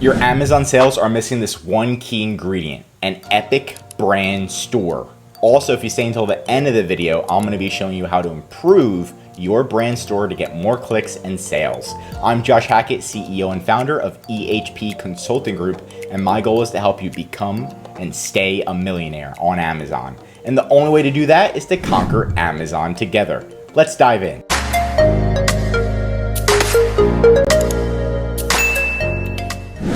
Your Amazon sales are missing this one key ingredient, an epic brand store. Also, if you stay until the end of the video, I'm going to be showing you how to improve your brand store to get more clicks and sales. I'm Josh Hackett, CEO and founder of EHP Consulting Group, and my goal is to help you become and stay a millionaire on Amazon. And the only way to do that is to conquer Amazon together. Let's dive in.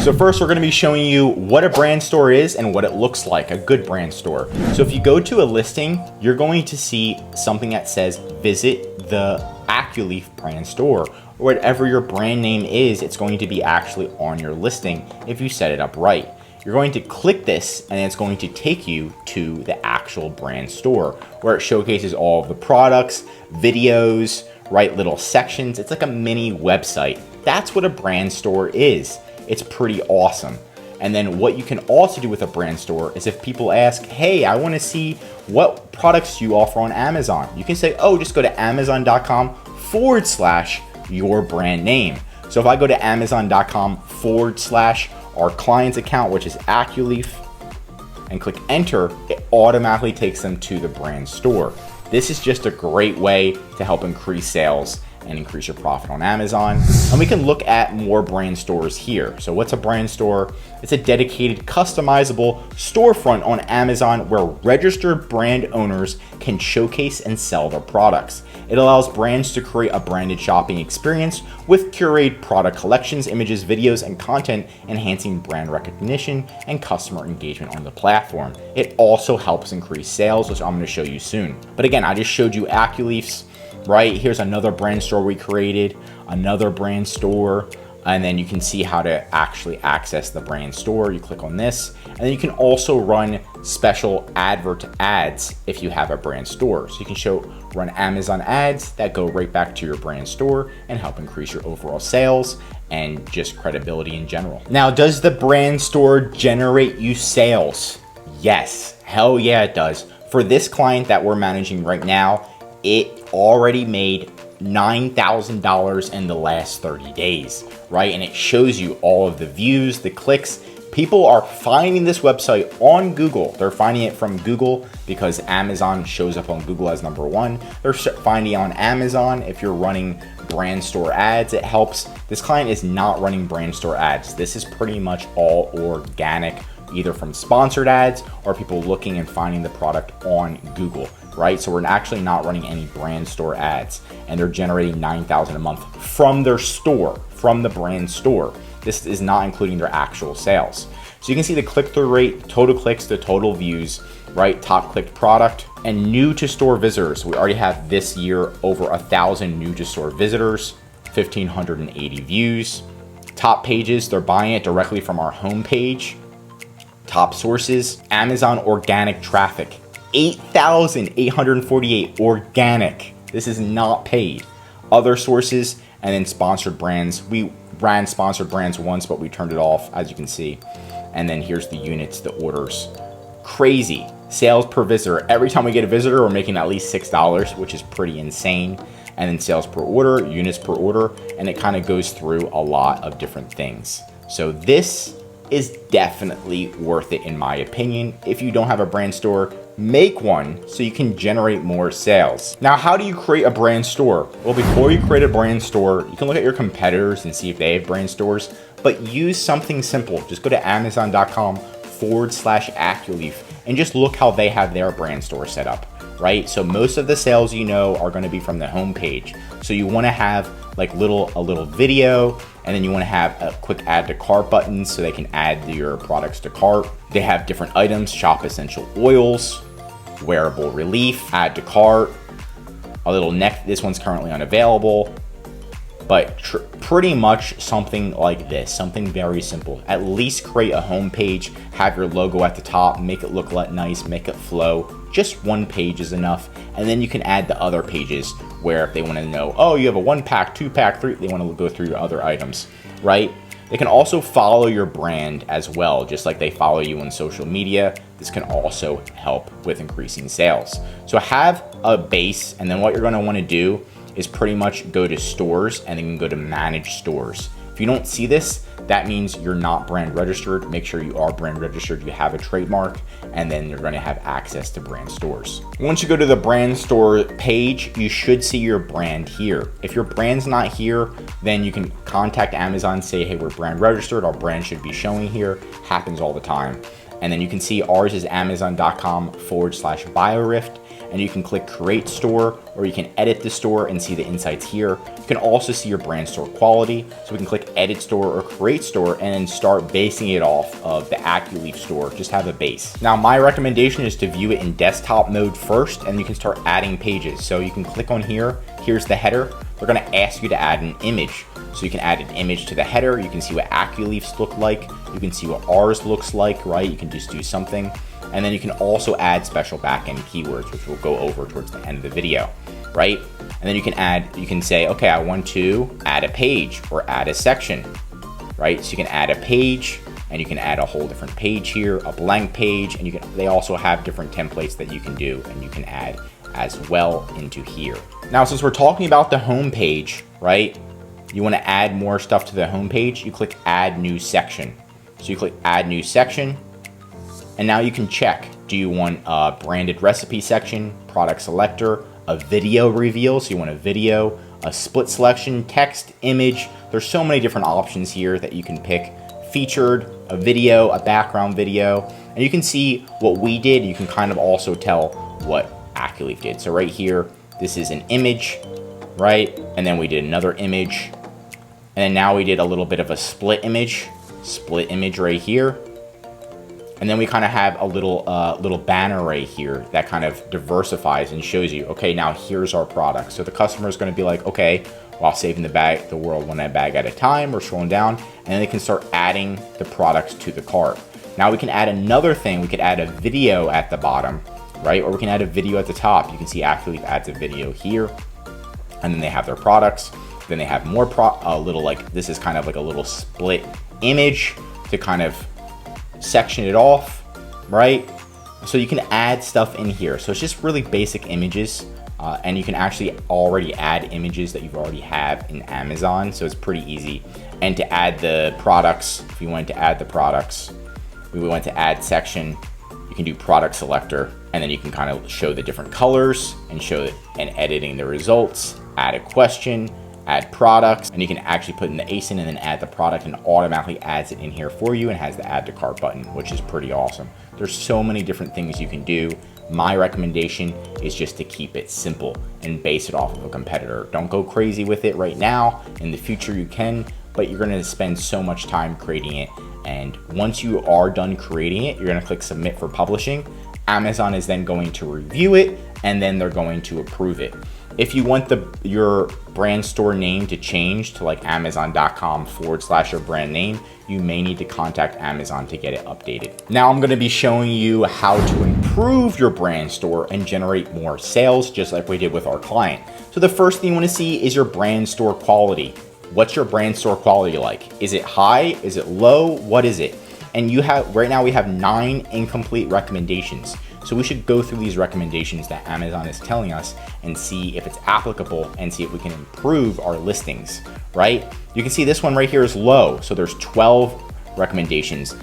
So first, we're going to be showing you what a brand store is and what it looks like, a good brand store. So if you go to a listing, you're going to see something that says visit the AccuLeaf brand store, or whatever your brand name is, it's going to be actually on your listing if you set it up right. You're going to click this and it's going to take you to the actual brand store where it showcases all of the products, videos, right, little sections. It's like a mini website. That's what a brand store is. It's pretty awesome. And then what you can also do with a brand store is if people ask, hey, I want to see what products you offer on Amazon, you can say, oh, just go to amazon.com/your brand name. So if I go to amazon.com/our client's account, which is AccuLeaf, and click enter, it automatically takes them to the brand store. This is just a great way to help increase sales and increase your profit on Amazon. And we can look at more brand stores here. So what's a brand store? It's a dedicated, customizable storefront on Amazon where registered brand owners can showcase and sell their products. It allows brands to create a branded shopping experience with curated product collections, images, videos, and content, enhancing brand recognition and customer engagement on the platform. It also helps increase sales, which I'm going to show you soon. But again, I just showed you AccuLeaf's. Right, here's another brand store we created, another brand store, and then you can see how to actually access the brand store. You click on this, and then you can also run special ads if you have a brand store. So you can run Amazon ads that go right back to your brand store and help increase your overall sales and just credibility in general. Now, does the brand store generate you sales? Yes, hell yeah, it does. For this client that we're managing right now, it already made $9,000 in the last 30 days, right? And it shows you all of the views, the clicks. People are finding this website on Google. They're finding it from Google because Amazon shows up on Google as #1. They're finding it on Amazon. If you're running brand store ads, it helps. This client is not running brand store ads. This is pretty much all organic, either from sponsored ads or people looking and finding the product on Google, right? So we're actually not running any brand store ads, and they're generating $9,000 a month from their store, from the brand store. This is not including their actual sales. So you can see the click-through rate, total clicks, the total views, right? Top clicked product, and new to store visitors. We already have this year over 1,000 new to store visitors, 1,580 views. Top pages, they're buying it directly from our homepage. Top sources, Amazon organic traffic, 8,848 organic. This is not paid. Other sources, and then sponsored brands. We ran sponsored brands once, but we turned it off, as you can see. And then here's the units, the orders. Crazy. Sales per visitor. Every time we get a visitor, we're making at least $6, which is pretty insane. And then sales per order, units per order, and it kind of goes through a lot of different things. So this is definitely worth it in my opinion. If you don't have a brand store, make one so you can generate more sales. Now, how do you create a brand store? Well, before you create a brand store, you can look at your competitors and see if they have brand stores, but use something simple. Just go to amazon.com/AccuLeaf and just look how they have their brand store set up, right? So most of the sales are going to be from the homepage. So you want to have like a little video, and then you want to have a quick add to cart button so they can add your products to cart. They have different items, shop essential oils, wearable relief, add to cart, a little neck. This one's currently unavailable, but pretty much something like this, something very simple. At least create a homepage, have your logo at the top, make it look nice, make it flow. Just one page is enough. And then you can add the other pages where if they want to know, oh, you have a 1-pack, 2-pack, 3, they want to go through your other items, right? They can also follow your brand as well, just like they follow you on social media. This can also help with increasing sales. So have a base, and then what you're going to want to do is pretty much go to stores and then go to manage stores. If you don't see this, that means you're not brand registered. Make sure you are brand registered, you have a trademark, and then you're going to have access to brand stores. Once you go to the brand store page, you should see your brand here. If your brand's not here, then you can contact Amazon, say, hey, we're brand registered, our brand should be showing here. Happens all the time. And then you can see ours is amazon.com/biorift. And you can click create store, or you can edit the store and see the insights here. You can also see your brand store quality. So we can click edit store or create store and then start basing it off of the AccuLeaf store. Just have a base. Now, my recommendation is to view it in desktop mode first, and you can start adding pages. So you can click on here. Here's the header. They're gonna ask you to add an image. So you can add an image to the header. You can see what AccuLeaf's look like. You can see what ours looks like, right? You can just do something. And then you can also add special backend keywords, which we'll go over towards the end of the video, right? And then you can say, okay, I want to add a page or add a section, right? So you can add a page, and you can add a whole different page here, a blank page, and they also have different templates that you can do, and you can add as well into here. Now, since we're talking about the home page, right? You want to add more stuff to the home page, you click add new section. So you click add new section, and now you can check, do you want a branded recipe section, product selector, a video reveal, so you want a video, a split selection, text, image. There's so many different options here that you can pick. Featured, a video, a background video, and you can see what we did. You can kind of also tell what AccuLeaf did. So right here, this is an image, right? And then we did another image, and then now we did a little bit of a split image right here. And then we kind of have a little banner right here that kind of diversifies and shows you, okay, now here's our product. So the customer is going to be like, okay, while saving the world one bag at a time, or scrolling down, and then they can start adding the products to the cart. Now we can add another thing. We could add a video at the bottom, right? Or we can add a video at the top. You can see AccuLeaf adds a video here, and then they have their products. Then they have more this is kind of like a little split image to kind of section it off, right? So you can add stuff in here. So it's just really basic images, and you can actually already add images that you've already have in Amazon. So it's pretty easy. And to add the products, if you wanted to add the products, we went to add section, you can do product selector, and then you can kind of show the different colors and show it and editing the results, add a question, add products, and you can actually put in the ASIN and then add the product, and automatically adds it in here for you and has the add to cart button, which is pretty awesome. There's so many different things you can do. My recommendation is just to keep it simple and base it off of a competitor. Don't go crazy with it right now. In the future you can, but you're gonna spend so much time creating it. And once you are done creating it, you're gonna click submit for publishing. Amazon is then going to review it, and then they're going to approve it. If you want your brand store name to change to like amazon.com/your brand name, you may need to contact Amazon to get it updated. Now I'm going to be showing you how to improve your brand store and generate more sales, just like we did with our client. So the first thing you want to see is your brand store quality. What's your brand store quality like? Is it high? Is it low? What is it? And right now we have 9 incomplete recommendations. So we should go through these recommendations that Amazon is telling us and see if it's applicable and see if we can improve our listings, right? You can see this one right here is low. So there's 12 recommendations.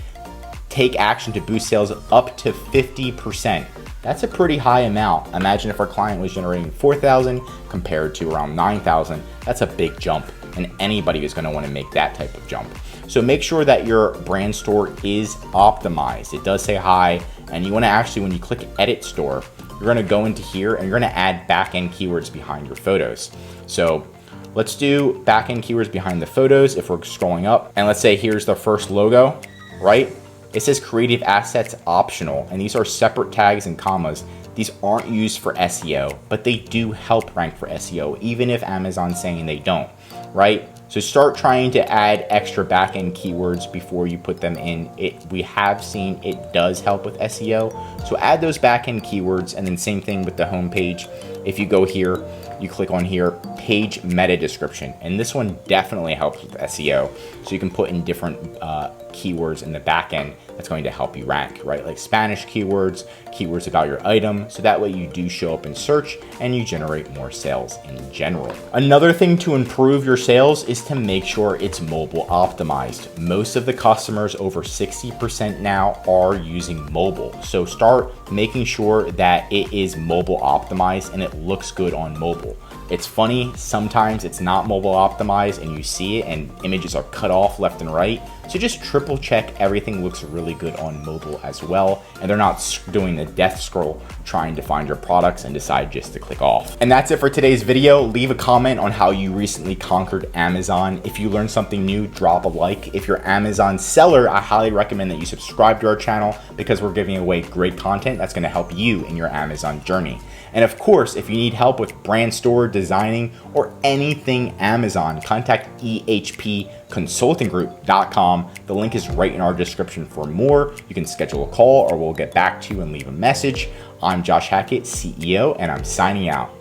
Take action to boost sales up to 50%. That's a pretty high amount. Imagine if our client was generating 4,000 compared to around 9,000. That's a big jump, and anybody is going to want to make that type of jump. So make sure that your brand store is optimized. It does say high, and you want to actually, when you click edit store, you're going to go into here and you're going to add backend keywords behind your photos. So let's do backend keywords behind the photos. If we're scrolling up, and let's say here's the first logo, right? It says creative assets optional, and these are separate tags and commas. These aren't used for SEO, but they do help rank for SEO, even if Amazon's saying they don't, right? So start trying to add extra backend keywords before you put them in. We have seen it does help with SEO. So add those backend keywords, and then same thing with the home page. If you go here, you click on here, page meta description, and this one definitely helps with SEO. So you can put in different keywords in the back end that's going to help you rank, right? Like Spanish keywords, keywords about your item, so that way you do show up in search and you generate more sales in general. Another thing to improve your sales is to make sure it's mobile optimized. Most of the customers, over 60% now, are using mobile. So start making sure that it is mobile optimized and it looks good on mobile. It's funny, sometimes it's not mobile optimized and you see it and images are cut off left and right. So just triple check everything looks really good on mobile as well, and they're not doing the death scroll trying to find your products and decide just to click off. And that's it for today's video. Leave a comment on how you recently conquered Amazon. If you learned something new, drop a like. If you're an Amazon seller, I highly recommend that you subscribe to our channel because we're giving away great content that's going to help you in your Amazon journey. And of course, if you need help with brand store designing or anything Amazon, contact ehpconsultinggroup.com. The link is right in our description for more. You can schedule a call or we'll get back to you and leave a message. I'm Josh Hackett, CEO, and I'm signing out.